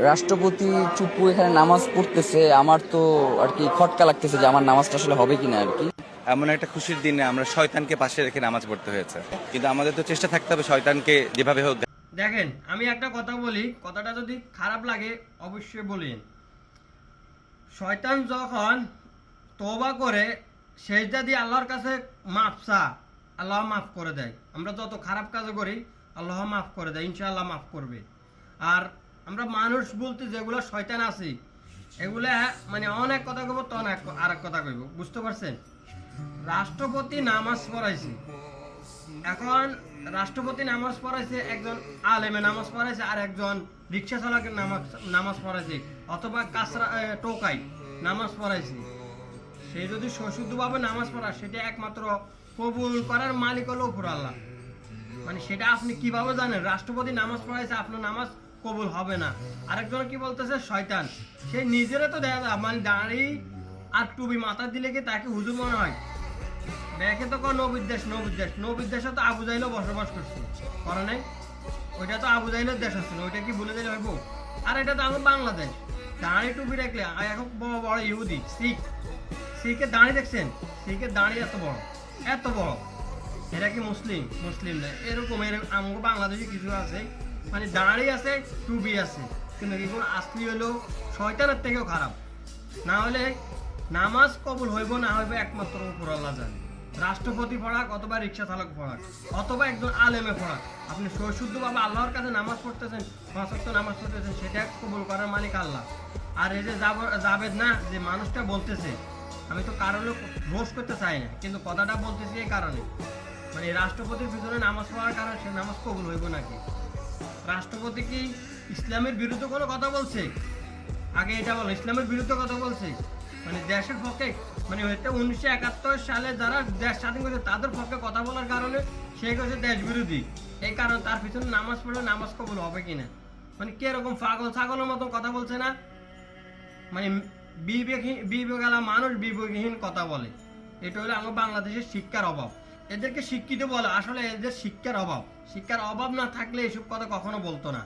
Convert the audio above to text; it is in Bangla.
রাষ্ট্রপতি চুপ্পু এখানে নামাজ পড়তেছে, আমার তো আর কি খটকা লাগতেছে যে আমার নামাজটা আসলে হবে কিনা আর কি। এমন একটা খুশির দিনে আমরা শয়তানকে পাশে রেখে নামাজ পড়তে হয়েছে, কিন্তু আমাদের তো চেষ্টা থাকতে হবে শয়তানকে যেভাবে হোক। দেখেন, আমি একটা কথা বলি, কথাটা যদি খারাপ লাগে অবশ্যই বলেন। শয়তান যখন তওবা করে সেজদা দিয়ে আল্লাহর কাছে মাফ চা, আল্লাহ মাফ করে দেয়। আমরা যত খারাপ কাজ করি আল্লাহ মাফ করে দেয়, ইনশাআল্লাহ মাফ করবে। আর আমরা মানুষ বলতে যেগুলো শয়তান আছে এগুলা মানে অনেক কথা কইব, তো আর এক কথা কইব, বুঝতে পারছেন? রাষ্ট্রপতি নামাজ পড়াইছে, এখন রাষ্ট্রপতি নামাজ পড়াইছে, একজন আলেমে নামাজ পড়াইছে, আর একজন রিক্সা চালকের নামাজ পড়াইছে, অথবা কাসরা টোকাই নামাজ পড়াইছে। সে যদি সশুদ্ধভাবে নামাজ পড়া, সেটা একমাত্র কবুল করার মালিক হলো উপর আল্লাহ। মানে সেটা আপনি কিভাবে জানেন? রাষ্ট্রপতি নামাজ পড়াইছে, আপনার নামাজ কবুল হবে না। আরেকজন কি বলতেছে? শয়তান। সে নিজেরা তো দেখা যায়, মানে দাঁড়ি আর টুপি মাথা দিলে কি তাকে হুজুর মনে হয়? দেখে তো নবীর নবীর তো আবু জাইলও বসবাস করছে, করে নাই? ওইটা তো আবু জাইলের দেশ আছে, ওইটা কি ভুলে দিলে হইব? আর এটা তো আমার বাংলাদেশ। দাঁড়ি টুপি রাখলে এখন বড় বড় ইহুদি শিখের দাঁড়ি দেখছেন? শিখের দাঁড়ি এত বড় এত বড়, এরা কি মুসলিম? মুসলিম না। এরকম আমাকে বাংলাদেশে কিছু আছে, মানে দাঁড়ি আছে, টুপি আছে, কিন্তু এগুলো আসলি হলো শয়তানের থেকেও খারাপ। না হলে নামাজ কবুল হইব না হইব একমাত্র উপর আল্লাহ জানে। রাষ্ট্রপতি পড়াক, অথবা রিক্সা চালক পড়াক, অথবা একজন আলেমে পড়াক, আপনি শুদ্ধভাবে আল্লাহর কাছে নামাজ পড়তেছেন, 5 ওয়াক্ত নামাজ পড়তেছেন, সেটা কবুল করার মালিক আল্লাহ। আর এই যে জাবেদ না, যে মানুষটা বলতেছে, আমি তো কারো লোক রোষ করতে চাই না, কিন্তু কথাটা বলতেছি এই কারণে, মানে রাষ্ট্রপতির পিছনে নামাজ পড়ার কারণে সে নামাজ কবুল হইব নাকি? রাষ্ট্রপতি কি ইসলামের বিরুদ্ধে কোনো কথা বলছে? আগে এটা বলো, ইসলামের বিরুদ্ধে কথা বলছে? মানে দেশের পক্ষে, মানে হয়তো 1971 সালে যারা দেশ স্বাধীন করেছে তাদের পক্ষে কথা বলার কারণে সে হচ্ছে দেশ বিরোধী। এই কারণে তার পিছনে নামাজ পড়লে নামাজ কবুল হবে কিনা, মানে কিরকম পাগল ছাগলের মতো কথা বলছে না? মানে বিবেকালা মানুষ বিবেকহীন কথা বলে। এটা হলো আমার বাংলাদেশের শিক্ষার অভাব। এদেরকে শিক্ষিত বলে, আসলে এদের শিক্ষার অভাব। শিক্ষার অভাব না থাকলে এসব কথা কখনো বলতো না।